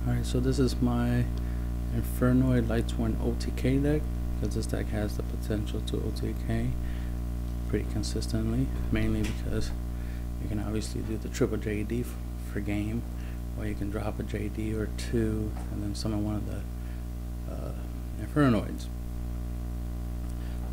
Alright, so this is my Infernoid Lightsworn OTK deck, because this deck has the potential to OTK pretty consistently, mainly because you can obviously do the triple JD for game, or you can drop a JD or two and then summon one of the Infernoids.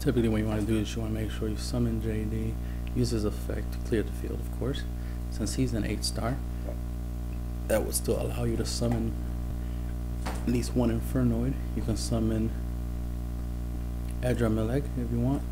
Typically what you want to do is you want to make sure you summon JD, use his effect to clear the field, of course. Since he's an 8-star, that would still allow you to summon at least one Infernoid. You can summon Adramelech if you want,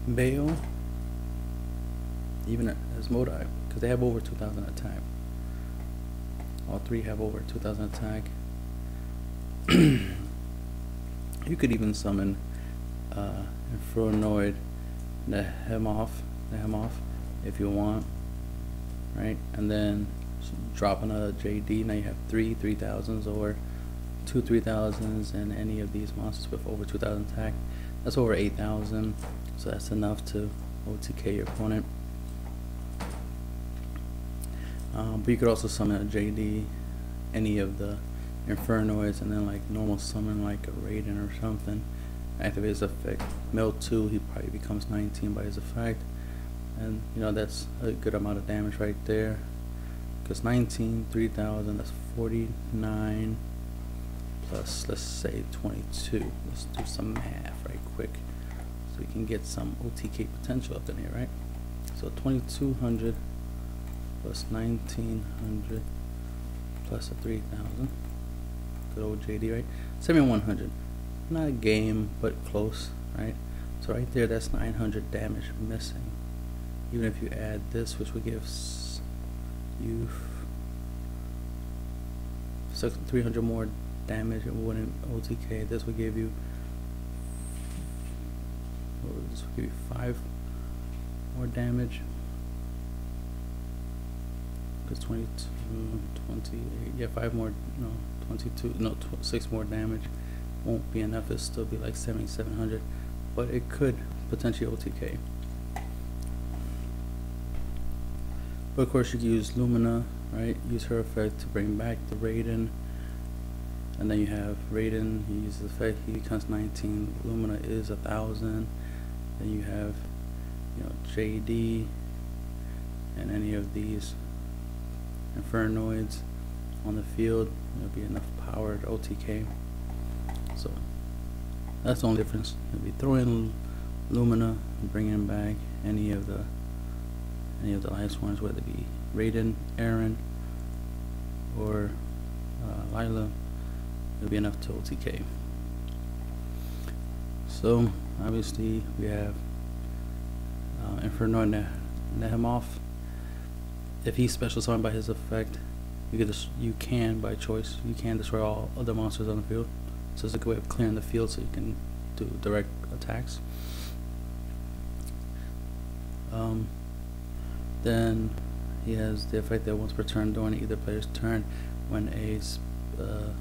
Baal, even Asmodai, because they have over 2,000 attack. All three have over 2,000 attack. You could even summon Infernoid Nehemoth if you want, right? And then drop another JD. Now you have 3,000s or 2 3,000s, and any of these monsters with over 2,000 attack. That's over 8,000, so that's enough to OTK your opponent. But you could also summon a JD, any of the Infernoids, and then like normal summon like a Raiden or something. Activate his effect. Meld 2, he probably becomes 19 by his effect, and you know that's a good amount of damage right there. Because 19, 3,000, that's 49 plus, let's say 22. Let's do some math right quick so we can get some OTK potential up in here, right? So 2,200 plus 1,900 plus a 3,000. Good old JD, right? 7,100. Not a game, but close, right? So right there, that's 900 damage missing. Even if you add this, which would give you 300 more damage, it wouldn't OTK. This would give you, this would give you 5 more damage. Because 22, 28, yeah, 5 more, no, 22, no, 6 more damage. Won't be enough. It'll still be like 7,700, but it could potentially OTK. But of course you can use Lumina, right? Use her effect to bring back the Raiden, and then you have Raiden. He uses the effect, he becomes 19. Lumina is 1,000. Then you have, you know, JD and any of these Infernoids on the field. There'll be enough power to OTK. So that's the only difference. If you throw in Lumina and bring in back any of the Lightsworns, whether it be Raiden, Aaron, or Lila, it'll be enough to OTK. So obviously we have Infernoid Nehemoth. If he's special summoned by his effect, you can by choice, you can destroy all other monsters on the field. So it's a good way of clearing the field so you can do direct attacks. Then he has the effect that once per turn during either player's turn, when a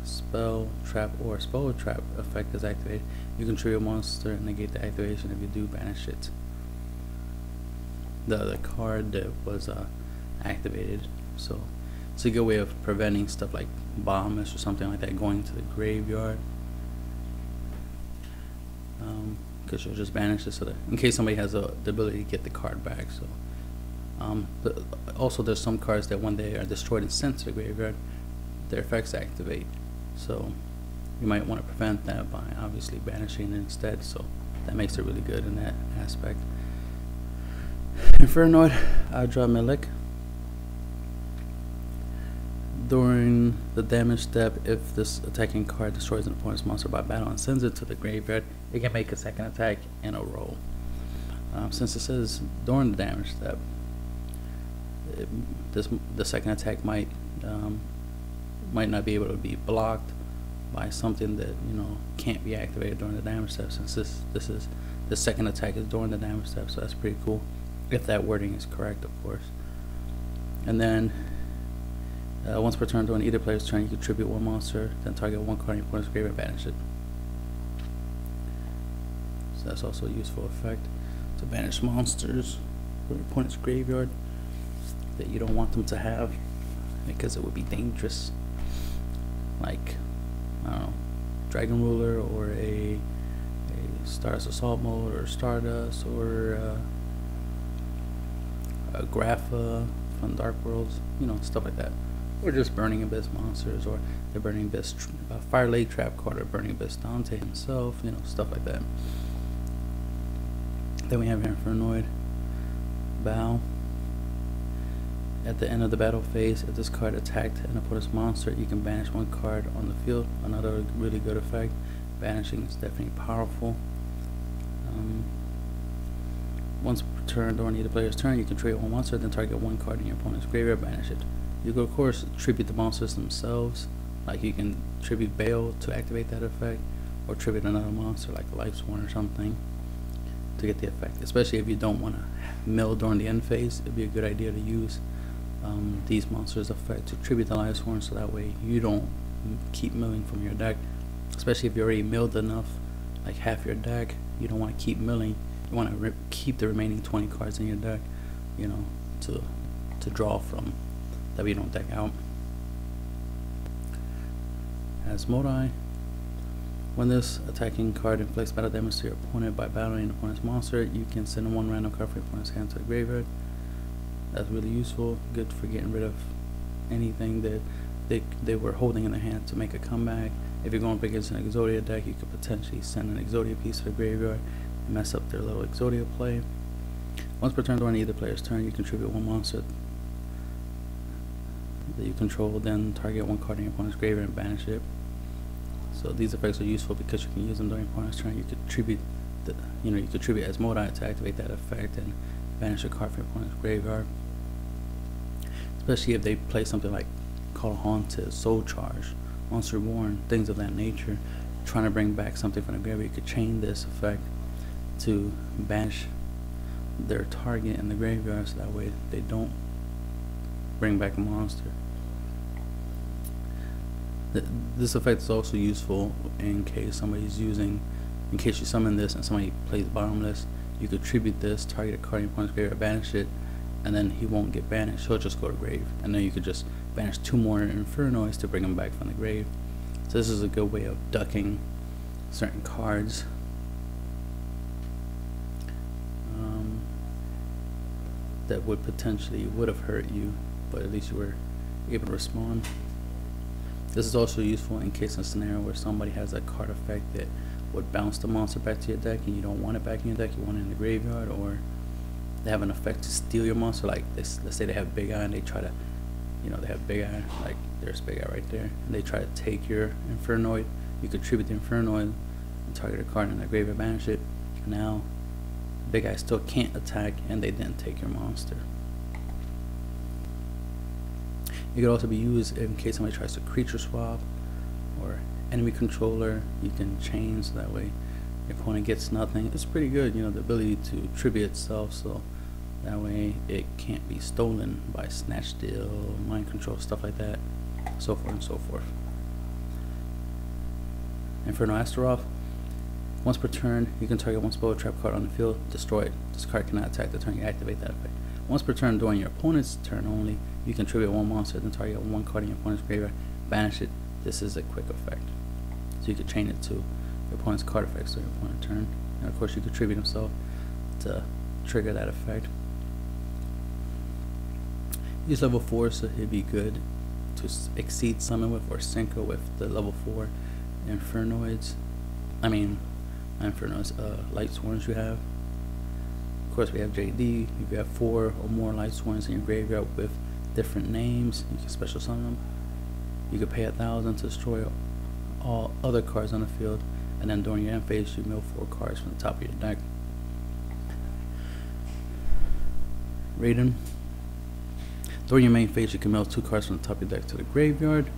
spell, trap, or spell trap effect is activated, you can trigger a monster and negate the activation if you do banish it. The card that was activated. So it's a good way of preventing stuff like bombers or something like that going to the graveyard. Because you'll just banish it so that in case somebody has the ability to get the card back. So but also there's some cards that when they are destroyed and sent to the graveyard, their effects activate. So you might want to prevent that by obviously banishing it instead. So that makes it really good in that aspect. Infernoid Adramelech. During the damage step, if this attacking card destroys an opponent's monster by battle and sends it to the graveyard, it can make a second attack in a row. Since it says during the damage step, the second attack might not be able to be blocked by something that, you know, can't be activated during the damage step. Since the second attack is during the damage step, so that's pretty cool if that wording is correct, of course. And then once per turn during either player's turn, you can tribute one monster, then target one card in your opponent's graveyard and banish it. So that's also a useful effect to banish monsters from your opponent's graveyard that you don't want them to have because it would be dangerous. Like, I don't know, Dragon Ruler, or a Stardust Assault Mode, or Stardust, or a Grapha from Dark Worlds, you know, stuff like that. Or just Burning Abyss monsters, or the Burning Abyss Fire Lake Trap card, or Burning Abyss Dante himself, you know, stuff like that. Then we have here Infernoid. Bow. At the end of the battle phase, if this card attacked an opponent's monster, you can banish one card on the field. Another really good effect. Banishing is definitely powerful. Once per turn during either player's turn, you can trade one monster, then target one card in your opponent's graveyard, banish it. You can of course tribute the monsters themselves, like you can tribute Bale to activate that effect, or tribute another monster like Lightsworn or something to get the effect. Especially if you don't want to mill during the end phase, it'd be a good idea to use these monsters' effect to tribute the Lightsworn, so that way you don't keep milling from your deck. Especially if you already milled enough, like half your deck, you don't want to keep milling. You want to keep the remaining 20 cards in your deck, you know, to draw from, that way you don't deck out. As Modi, when this attacking card inflicts battle damage to your opponent by battling an opponent's monster, you can send one random card from your opponent's hand to the graveyard. That's really useful, good for getting rid of anything that they were holding in their hand to make a comeback. If you're going up against an Exodia deck, you could potentially send an Exodia piece to the graveyard and mess up their little Exodia play. Once per turn during either player's turn, you contribute one monster that you control, then target one card in your opponent's graveyard and banish it. So these effects are useful because you can use them during your opponent's turn. You could tribute you could tribute as Modi to activate that effect and banish a card from your opponent's graveyard. Especially if they play something like Call Haunted, Soul Charge, Monster Reborn, things of that nature, trying to bring back something from the graveyard. You could chain this effect to banish their target in the graveyard, so that way they don't bring back a monster. This effect is also useful in case in case you summon this and somebody plays bottomless. You could tribute this, target a card in your opponent's graveyard, banish it, and then he won't get banished. He'll just go to grave, and then you could just banish 2 more Infernoids to bring him back from the grave. So this is a good way of ducking certain cards. That would have hurt you, but at least you were able to respond. This is also useful in case in a scenario where somebody has a card effect that would bounce the monster back to your deck, and you don't want it back in your deck, you want it in the graveyard, or they have an effect to steal your monster. Like this, let's say they have Big Eye and they try to, they have Big Eye, like there's Big Eye right there, and they try to take your Infernoid. You could tribute the Infernoid and target a card in the graveyard, banish it. Now Big Eye still can't attack, and they didn't take your monster. It could also be used in case somebody tries to creature swap or enemy controller. You can chain, so that way your opponent gets nothing. It's pretty good, the ability to tribute itself, so that way it can't be stolen by Snatch Steal, Mind Control, stuff like that, so forth and so forth. Inferno Astaroth. Once per turn, you can target one spell or trap card on the field, destroy it. This card cannot attack the turn you activate that effect. Once per turn during your opponent's turn only, you can tribute one monster, then target one card in your opponent's graveyard, banish it. This is a quick effect. So you could chain it to your opponent's card effects during your opponent's turn. And of course you could tribute himself to trigger that effect. Use level 4, so it'd be good to exceed summon with or synchro with the level 4 Infernoids. Lightsworns you have. Of course, we have JD. If you have 4 or more Lightsworns in your graveyard with different names, you can special summon them. You could pay 1,000 to destroy all other cards on the field, and then during your end phase, you mill 4 cards from the top of your deck. Raiden. During your main phase, you can mill 2 cards from the top of your deck to the graveyard,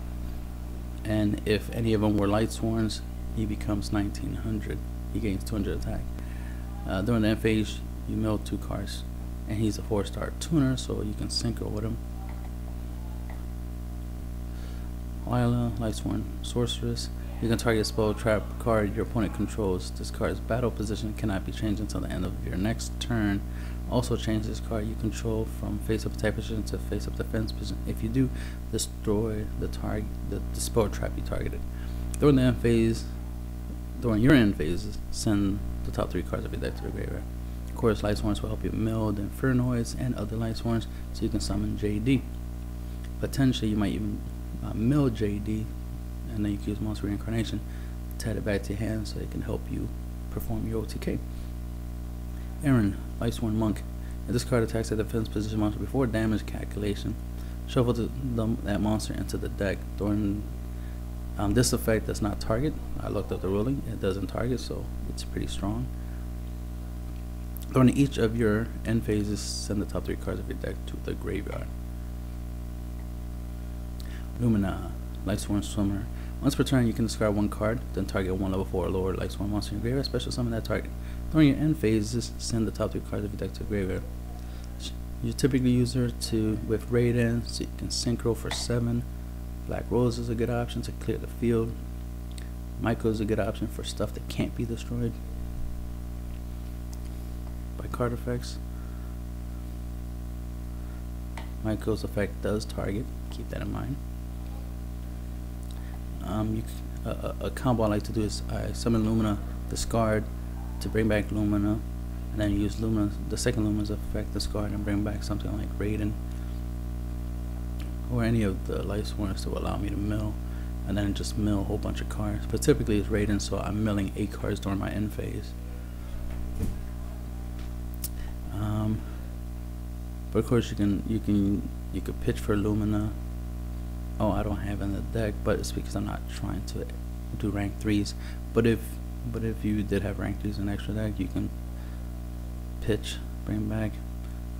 and if any of them were Lightsworns, he becomes 1900. He gains 200 attack. During the end phase, you mill 2 cards, and he's a 4-star tuner, so you can synchro with him. Lila, Lightsworn Sorceress. You can target a spell trap card your opponent controls. This card's battle position cannot be changed until the end of your next turn Also change this card you control from face-up attack position to face-up defense position. If you do, destroy the target, the spell trap you targeted. During the end phase, during your end phases, send the top 3 cards of your deck to the graveyard. Of course, Lightsworns will help you mill the Infernoids and other Lightsworns, so you can summon JD. Potentially, you might even mill JD, and then you can use Monster Reincarnation to add it back to your hand, so it can help you perform your OTK. Aaron, Lightsworn Monk. If this card attacks a defense position monster before damage calculation, shuffle that monster into the deck. During this effect does not target. I looked up the ruling. It doesn't target, so it's pretty strong. During each of your end phases, send the top 3 cards of your deck to the graveyard. Lumina, Lightsworn Swimmer. Once per turn, you can discard 1 card, then target 1 level 4 or lower Lightsworn monster in your graveyard. Special summon that target. During your end phases, send the top 3 cards of your deck to the graveyard. You typically use her with Raiden, so you can synchro for 7. Black Rose is a good option to clear the field. Myko is a good option for stuff that can't be destroyed by card effects. Myko's effect does target, keep that in mind. A combo I like to do is I summon Lumina, discard to bring back Lumina, and then use Lumina, the second Lumina's effect, discard and bring back something like Raiden or any of the Lightsworns to allow me to mill, and then just mill a whole bunch of cards. But typically it's Raiden, so I'm milling 8 cards during my end phase. But of course you could pitch for Lumina. Oh, I don't have it in the deck, but it's because I'm not trying to do rank 3s. But if you did have rank 3s in extra deck, you can pitch, bring back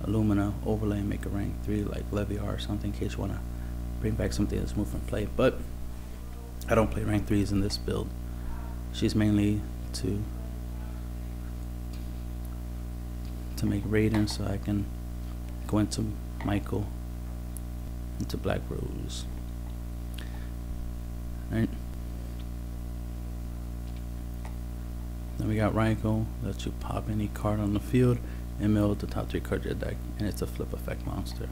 a Lumina, overlay, and make a rank 3 like Leviar or something, in case you want to bring back something that's moved from play. But I don't play rank 3s in this build. She's mainly to make Raiden, so I can go into Myko, into Black Rose. Right. Then we got Raiko, lets you pop any card on the field and mill the top 3 cards of your deck, and it's a flip effect monster.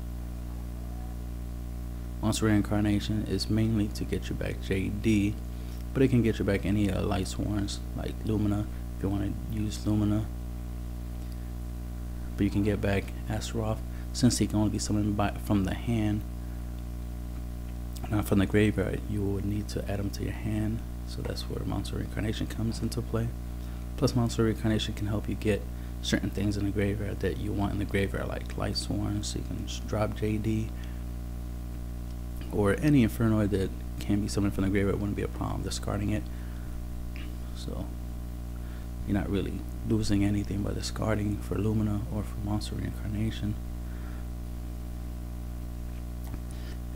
Monster Reincarnation is mainly to get you back JD, but it can get you back any Lightsworns like Lumina if you want to use Lumina. But you can get back Astaroth, since he can only be summoned from the hand, not from the graveyard. You would need to add him to your hand, so that's where Monster Reincarnation comes into play. Plus, Monster Reincarnation can help you get certain things in the graveyard that you want in the graveyard, like Lightsworn, so you can just drop JD, or any Infernoid that can be summoned from the graveyard wouldn't be a problem discarding it. So you're not really losing anything by discarding for Lumina or for Monster Reincarnation.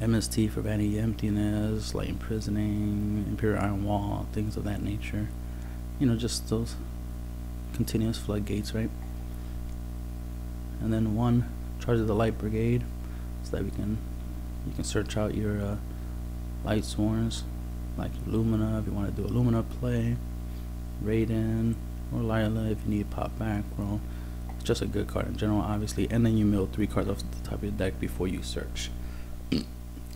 MST for Vanity Emptiness, Light Imprisoning, Imperial Iron Wall, things of that nature. You know, just those continuous floodgates, right? And then 1, Charge of the Light Brigade, so that you can search out your Lightsworns like Lumina if you want to do a Lumina play, Raiden or Lila if you need to pop back roll. It's just a good card in general, obviously. And then you mill 3 cards off the top of your deck before you search.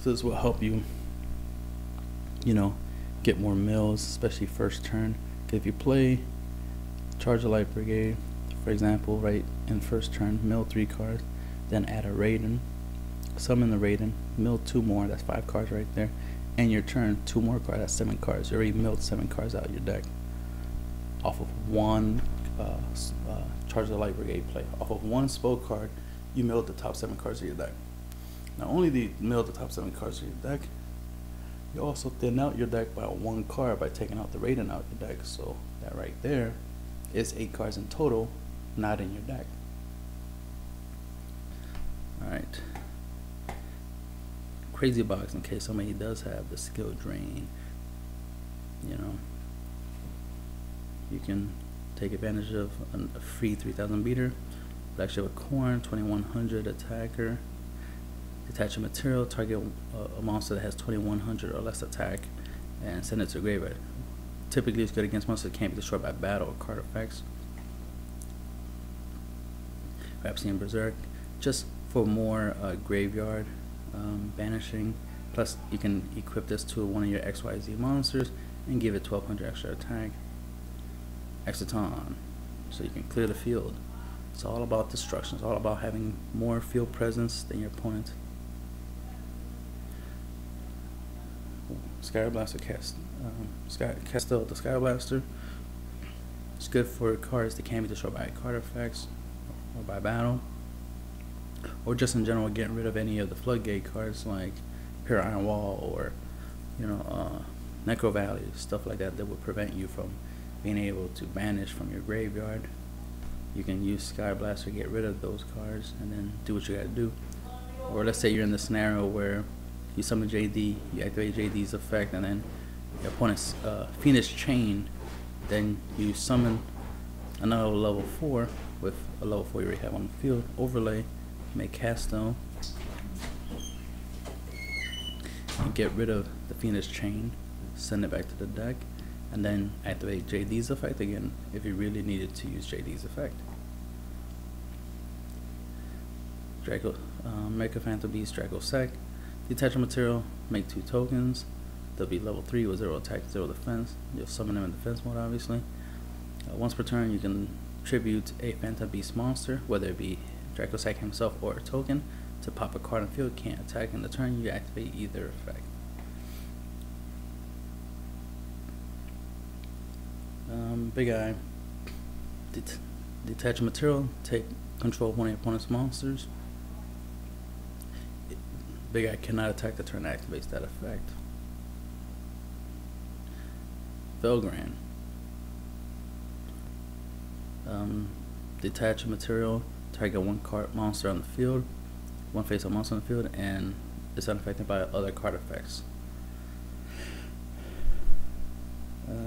So this will help you, you know, get more mills, especially first turn. If you play Charge the Light Brigade, for example, right in first turn, mill 3 cards, then add a Raiden, summon the Raiden, mill 2 more, that's 5 cards right there, and your turn, 2 more cards, that's 7 cards. You already milled 7 cards out of your deck off of 1 Charge the Light Brigade play. Off of 1 spell card, you milled the top 7 cards of your deck. Not only do you mill the top 7 cards of your deck, you also thin out your deck by 1 card by taking out the Raiden out your deck. So that right there is 8 cards in total, not in your deck. Alright. Crazy Box, in case somebody does have the skill drain. You know, you can take advantage of a free 3000 beater. But actually have a Corn, 2100 attacker. Detach a material, target a monster that has 2100 or less attack, and send it to the graveyard. Typically it's good against monsters that can't be destroyed by battle or card effects. Rhapsody and Berserk, just for more graveyard banishing. Plus, you can equip this to one of your XYZ monsters and give it 1200 extra attack. Exciton, so you can clear the field. It's all about destruction. It's all about having more field presence than your opponent. Sky Blaster Castle, the Sky Blaster. It's good for cards that can't be destroyed by card effects or by battle, or just in general getting rid of any of the floodgate cards like Pure Iron Wall or Necro Valley, stuff like that would prevent you from being able to banish from your graveyard. You can use Sky Blaster to get rid of those cards and then do what you gotta do. Or let's say you're in the scenario where you summon JD, you activate JD's effect, and then your opponent's Fiendish Chain, then you summon another level 4 with a level 4 you already have on the field, overlay, make Casto, and get rid of the Fiendish Chain, send it back to the deck, and then activate JD's effect again if you really needed to use JD's effect. Draco, Mecha Phantom Beast, Draco Sec. Detach a material, make 2 tokens. They'll be level 3 with 0 attack, 0 defense. You'll summon them in defense mode, obviously. Once per turn, you can tribute a Phantom Beast monster, whether it be Draco Sec himself or a token, to pop a card on the field. Can't attack in the turn, you activate either effect. Big Eye. Detach a material, take control of one of your opponent's monsters. Big Eye cannot attack the turn that activates that effect. Felgran. Detach a material, target one card monster on the field, one face-up monster on the field, and it's unaffected by other card effects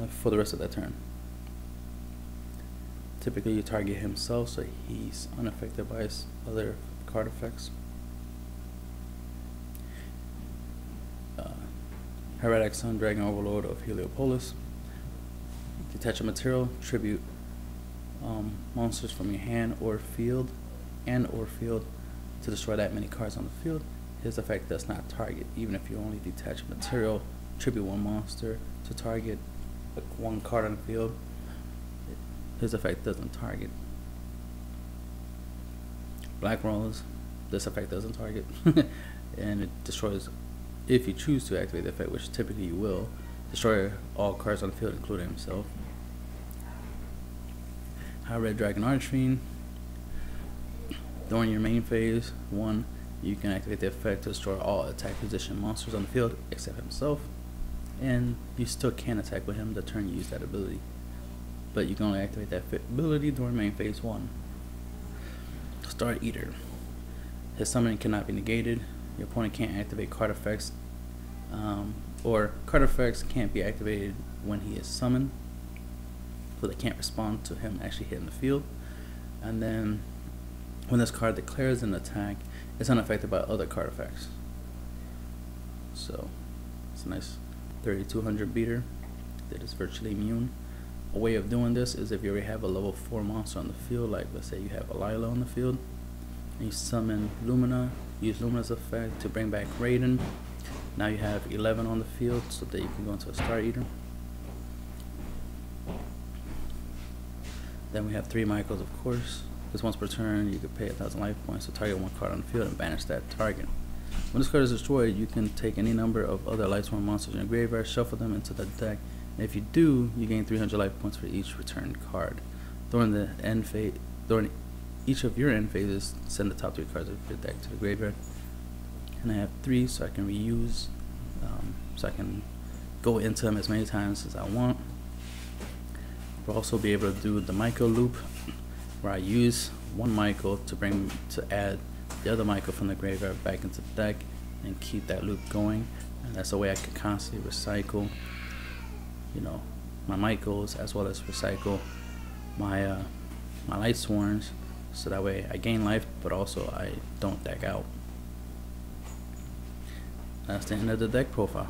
for the rest of that turn. Typically you target himself, so he's unaffected by his other card effects. Heretic Sun Dragon Overlord of Heliopolis. Detach a material, tribute monsters from your hand or field to destroy that many cards on the field. His effect does not target, even if you only detach a material, tribute one monster to target one card on the field. His effect doesn't target. Black Rose, this effect doesn't target, and it destroys, if you choose to activate the effect, which typically you will, destroy all cards on the field, including himself. High Red Dragon Archfiend. During your main phase 1, you can activate the effect to destroy all attack position monsters on the field except himself, and you still can attack with him the turn you use that ability, but you can only activate that ability during main phase 1. Star Eater. His summoning cannot be negated. Your opponent can't activate card effects, or card effects can't be activated when he is summoned, so they can't respond to him actually hitting the field. And then when this card declares an attack, it's unaffected by other card effects. So it's a nice 3200 beater that is virtually immune. A way of doing this is if you already have a level 4 monster on the field, like let's say you have a Lila on the field, and you summon Lumina, use Lumina's effect to bring back Raiden. Now you have 11 on the field, so that you can go into a Star Eater. Then we have 3 Michaels, of course. This once per turn, you could pay 1,000 life points to target one card on the field and banish that target. When this card is destroyed, you can take any number of other Lightsworn monsters in your graveyard, shuffle them into the deck, and if you do, you gain 300 life points for each returned card. During the end phase, during each of your end phases, send the top 3 cards of your deck to the graveyard. And I have 3, so I can reuse, so I can go into them as many times as I want. We'll also be able to do the Michael loop, where I use one Michael to add the other Michael from the graveyard back into the deck and keep that loop going. And that's a way I can constantly recycle, my Michaels, as well as recycle my my Lightsworns, so that way I gain life, but also I don't deck out. That's the end of the deck profile.